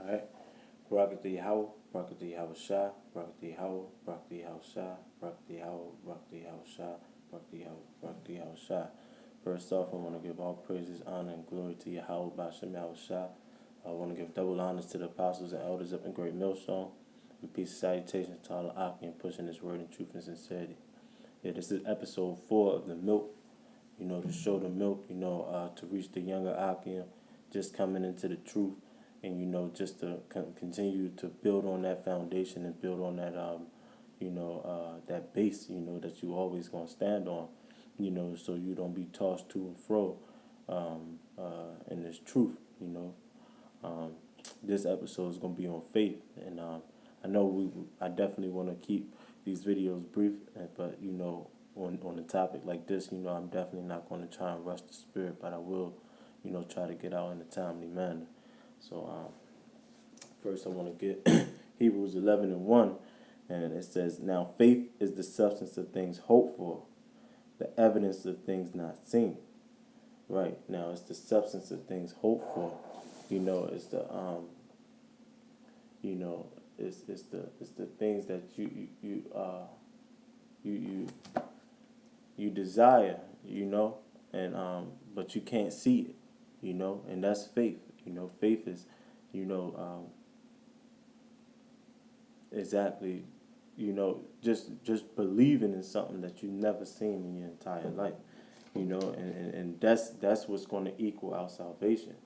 Alright. Barakatah Yahweh, Barakatah Yahweh Shah, Barakatah Yahweh, Barakatah Yahweh Shah, Barakatah Yahweh, Barakatah Yahweh Shah, Barakatah Yahweh, Barakatah Yahweh Shah. First off, I want to give all praises, honor, and glory to Yahweh Bashem Yahweh Shah. I want to give double honors to the apostles and elders up in Great Millstone. And peace and salutations to all the Akim pushing this word in truth and sincerity. Yeah, this is episode 4 of the milk. To show the milk, to reach the younger Akim, just coming into the truth, and just to continue to build on that foundation and build on that, that base, that you always gonna stand on, so you don't be tossed to and fro, in this truth, This episode is gonna be on faith, and I know I definitely want to keep these videos brief, but on a topic like this, I'm definitely not going to try and rush the spirit, but I will, try to get out in a timely manner. So first I want to get Hebrews 11:1, and it says, "Now faith is the substance of things hoped for, the evidence of things not seen." Right now, it's the substance of things hoped for. It's the it's the things that you desire, and but you can't see it, and that's faith. Faith is, exactly, just believing in something that you've never seen in your entire life, and that's what's going to equal our salvation,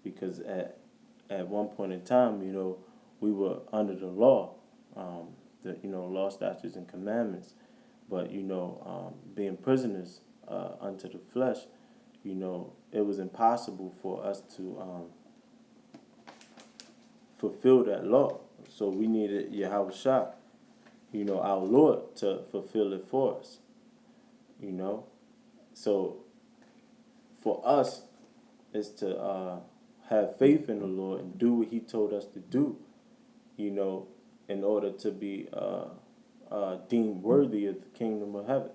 because at one point in time, we were under the law, the law, statutes, and commandments, but being prisoners unto the flesh, it was impossible for us to fulfill that law. So we needed Yahweh Shah, our Lord, to fulfill it for us, So for us is to have faith in the Lord and do what He told us to do, in order to be deemed worthy of the kingdom of heaven.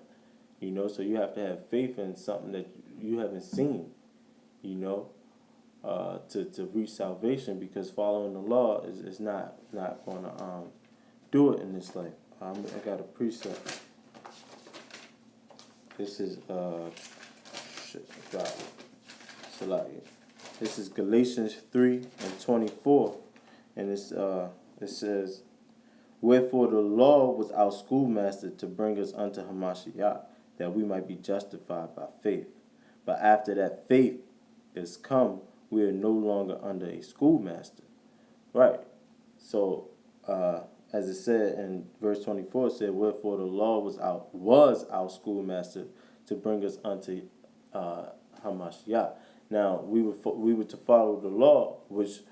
So you have to have faith in something that you haven't seen, to reach salvation, because following the law is not going to do it in this life. I got a precept. This is This is Galatians 3:24, and it says, "Wherefore the law was our schoolmaster to bring us unto Hamashiach, that we might be justified by faith. But after that faith is come, we are no longer under a schoolmaster." Right. So, as it said in verse 24, it said, "Wherefore the law was our schoolmaster to bring us unto Hamashiach." Now we were to follow the law, which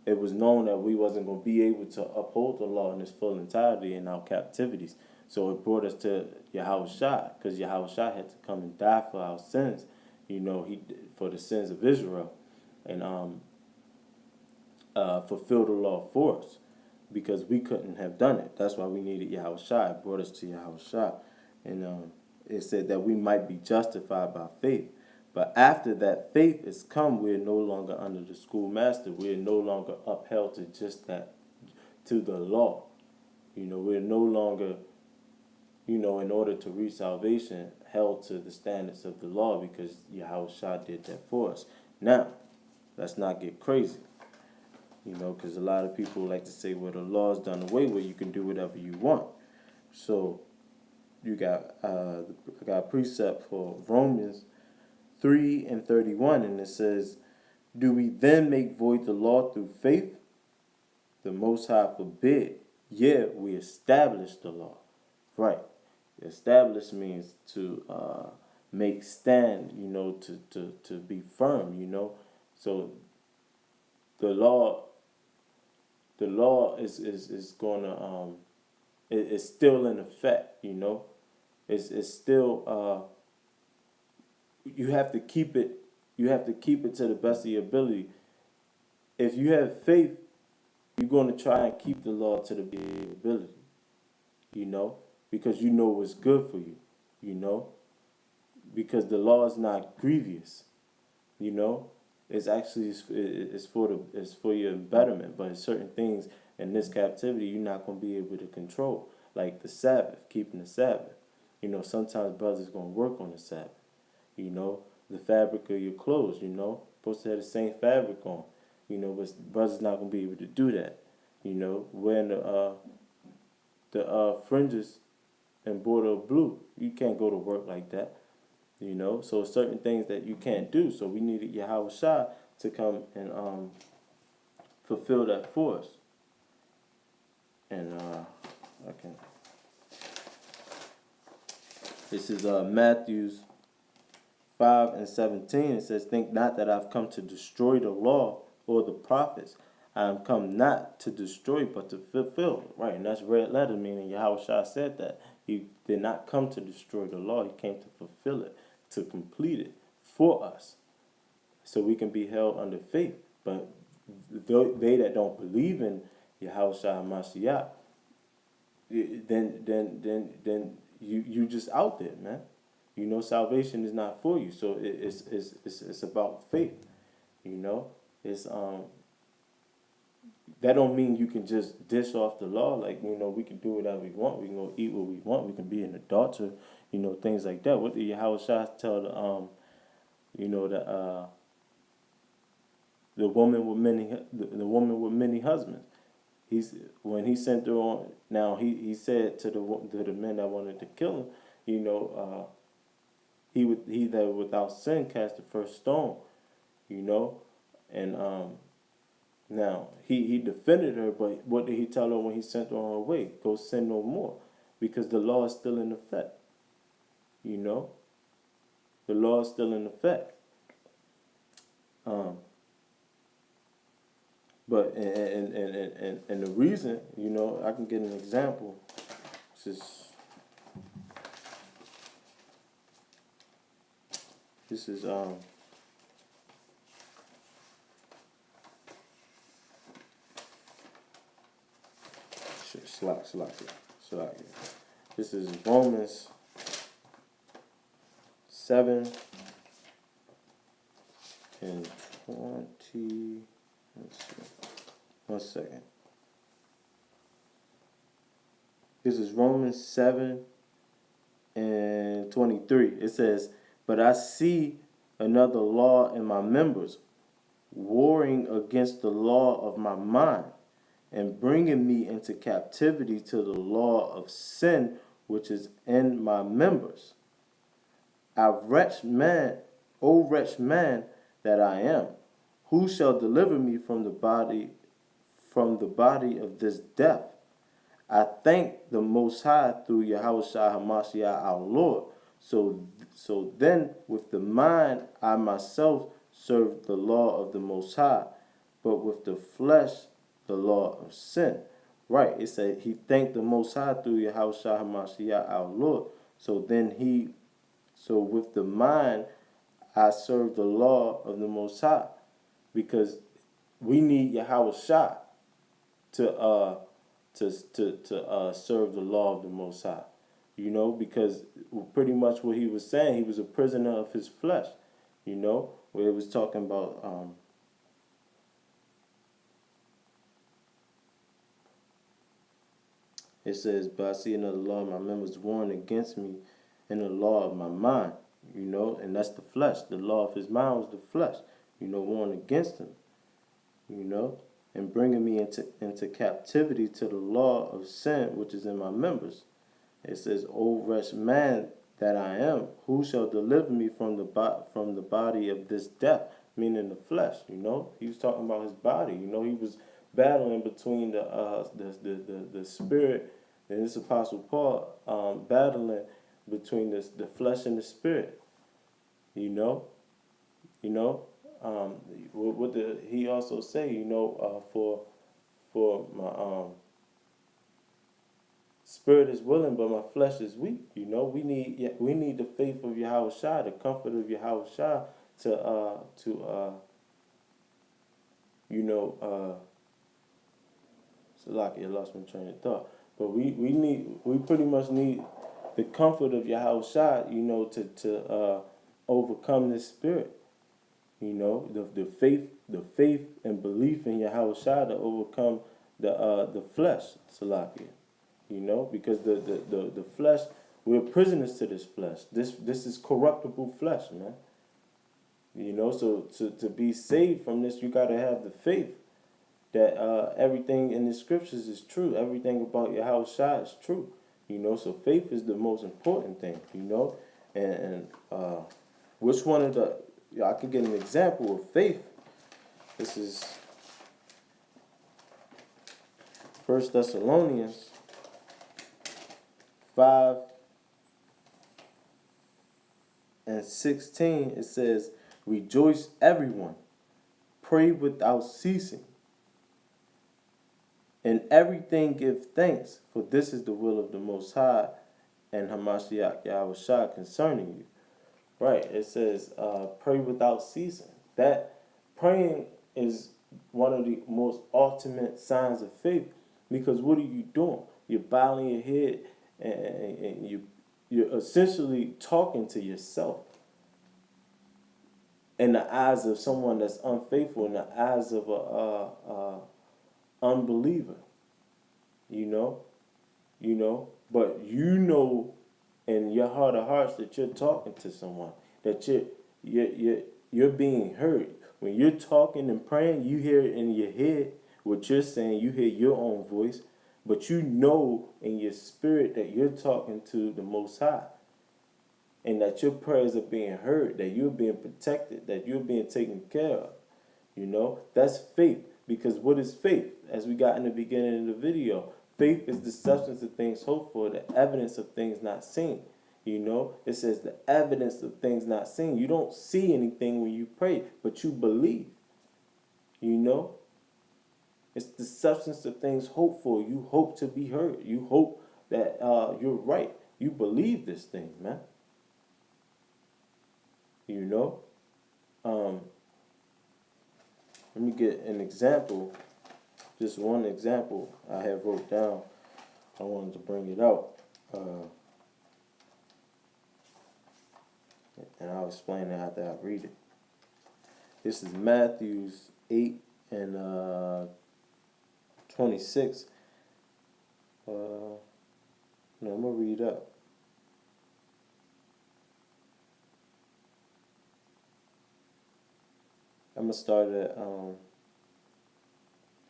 it was known that we wasn't going to be able to uphold the law in its full entirety in our captivities. So it brought us to Yahweh Shah, because Yahweh Shah had to come and die for our sins, he for the sins of Israel, and fulfill the law for us, because we couldn't have done it. That's why we needed Yahweh Shah. It brought us to Yahweh Shah, and it said that we might be justified by faith. But after that faith is come, we're no longer under the schoolmaster. We're no longer upheld to just that, to the law. We're no longer, in order to reach salvation, held to the standards of the law, because Yahweh Shah did that for us. Now, let's not get crazy, because a lot of people like to say, well, the law is done away with, you can do whatever you want. So I got a precept for Romans 3:31, and it says, "Do we then make void the law through faith? The Most High forbid. Yet we establish the law." Right. Establish means to make stand, to be firm, So the law is going to it's still in effect, It's still you have to keep it. You have to keep it to the best of your ability. If you have faith, you're going to try and keep the law to the best of your ability, because you know what's good for you, because the law is not grievous, it's actually it's for your betterment. But certain things in this captivity you're not gonna be able to control, like the Sabbath, keeping the Sabbath. Sometimes brothers gonna work on the Sabbath. The fabric of your clothes. Supposed to have the same fabric on. But brothers not gonna be able to do that. Wearing the fringes and border of blue, you can't go to work like that. So certain things that you can't do. So we needed Yahweh Shai to come and fulfill that for us. And I can. This is Matthew's 5:17. It says, "Think not that I've come to destroy the law or the prophets. I am come not to destroy, but to fulfill." Right, and that's red letter, meaning Yahweh Shai said that. He did not come to destroy the law. He came to fulfill it, to complete it for us, so we can be held under faith. But they that don't believe in Yahweh Shai HaMashiach, then you just out there, man. Salvation is not for you. So it's about faith. It's that don't mean you can just dish off the law. Like, we can do whatever we want. We can go eat what we want. We can be an adulterer. Things like that. What did Yahweh Shai tell the woman with many husbands? When he sent her on. Now he said to the men that wanted to kill him, he that without sin cast the first stone. And now he defended her, but what did he tell her when he sent her on her way? Go sin no more, because the law is still in effect. The law is still in effect. But and the reason, I can get an example. This is Slack. This is Romans 7 and 20. Let's see. 1 second. This is Romans 7 and 23. It says, "But I see another law in my members, warring against the law of my mind, and bringing me into captivity to the law of sin which is in my members. O wretched man that I am, who shall deliver me from the body of this death? I thank the Most High through Yahweh Shai HaMashiach our Lord. So then with the mind I myself serve the law of the Most High, but with the flesh the law of sin." Right, it said he thanked the Most High through Yahweh Shai HaMashiach our Lord. So with the mind I serve the law of the Most High, because we need Yahweh Shai to serve the law of the Most High. Because pretty much what he was saying, he was a prisoner of his flesh. Where it was talking about it says, "But I see another law in my members warring against me in the law of my mind." And that's the flesh. The law of his mind was the flesh, warring against him, and bringing me into captivity to the law of sin which is in my members. It says, "O wretched man that I am, who shall deliver me from the body of this death?" Meaning the flesh. He was talking about his body. He was battling between the spirit, and this Apostle Paul battling between the flesh and the spirit. What did he also say? For my spirit is willing, but my flesh is weak. We need the faith of Yahweh Shai, the comfort of Yahweh Shai I lost my train of thought. But we pretty much need the comfort of Yahweh Shai, to overcome this spirit. You know, the faith and belief in Yahweh Shai to overcome the flesh, Salakia. You know, because the flesh, we're prisoners to this flesh. This is corruptible flesh, man. You know, so to be saved from this, you gotta have the faith that everything in the scriptures is true. Everything about Yahweh Shai is true. You know, so faith is the most important thing, you know. And which one of the, I could get an example of faith. This is 1 Thessalonians 5:16. It says, rejoice everyone, pray without ceasing. In everything give thanks, for this is the will of the Most High and Hamashiach Yahweh Shai concerning you. Right, it says pray without ceasing. That praying is one of the most ultimate signs of faith, because what are you doing? You're bowing your head and you're essentially talking to yourself in the eyes of someone that's unfaithful, in the eyes of a unbeliever. You know, but you know in your heart of hearts that you're talking to someone, that you're being heard. When you're talking and praying, you hear it in your head what you're saying. You hear your own voice, but you know in your spirit that you're talking to the Most High, and that your prayers are being heard, that you're being protected, that you're being taken care of. You know, that's faith. Because what is faith? As we got in the beginning of the video, faith is the substance of things hoped for, the evidence of things not seen. You know, it says the evidence of things not seen. You don't see anything when you pray, but you believe. You know, it's the substance of things hoped for. You hope to be heard. You hope that you're right. You believe this thing, man. You know, let me get an example. Just one example I have wrote down. I wanted to bring it out. And I'll explain it after I read it. This is Matthew 8 and 26. No, I'm going to read up. I'm going to start at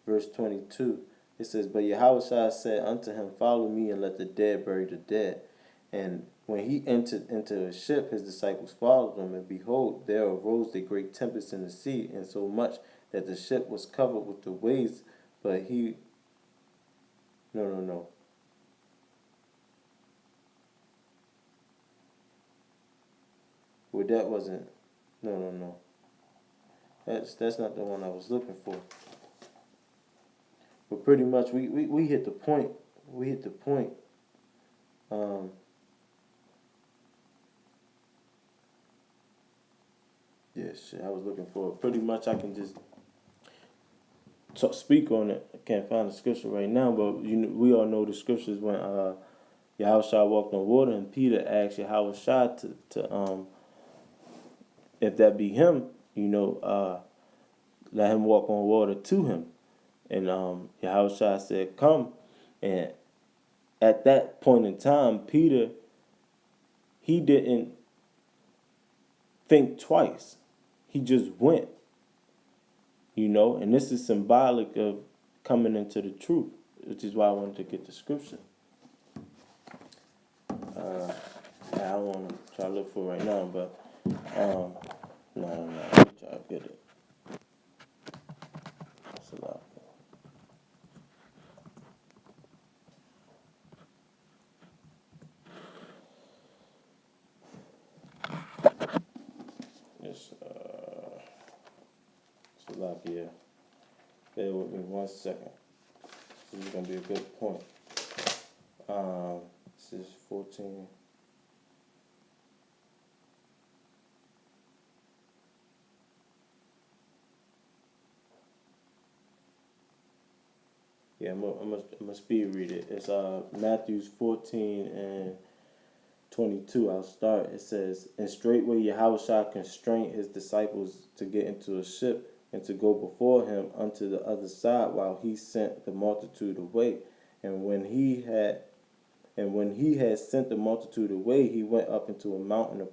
verse 22. It says, but Yahushua said unto him, follow me and let the dead bury the dead. And when he entered into a ship, his disciples followed him, and behold, there arose a great tempest in the sea, and so much that the ship was covered with the waves. But he, no. Well, that wasn't, no. That's not the one I was looking for. But pretty much we hit the point. We hit the point. Yeah, shit, I was looking for it. Pretty much I can just speak on it. I can't find the scripture right now, but we all know the scriptures when Yahushua walked on water and Peter asked Yahushua to if that be him, let him walk on water to him. And Yahushua said, come. And at that point in time, Peter, he didn't think twice. He just went. And this is symbolic of coming into the truth, which is why I wanted to get the scripture. I don't want to try to look for it right now, but no. Let me try to get it. That's a lot. Salakia. Bear with me 1 second. This is going to be a good point. This is 14. Yeah, I'm gonna speed read it. It's Matthew 14 and 22, I'll start. It says, and straightway Yahushua constrained his disciples to get into a ship and to go before him unto the other side while he sent the multitude away. And when he had sent the multitude away, he went up into a mountain of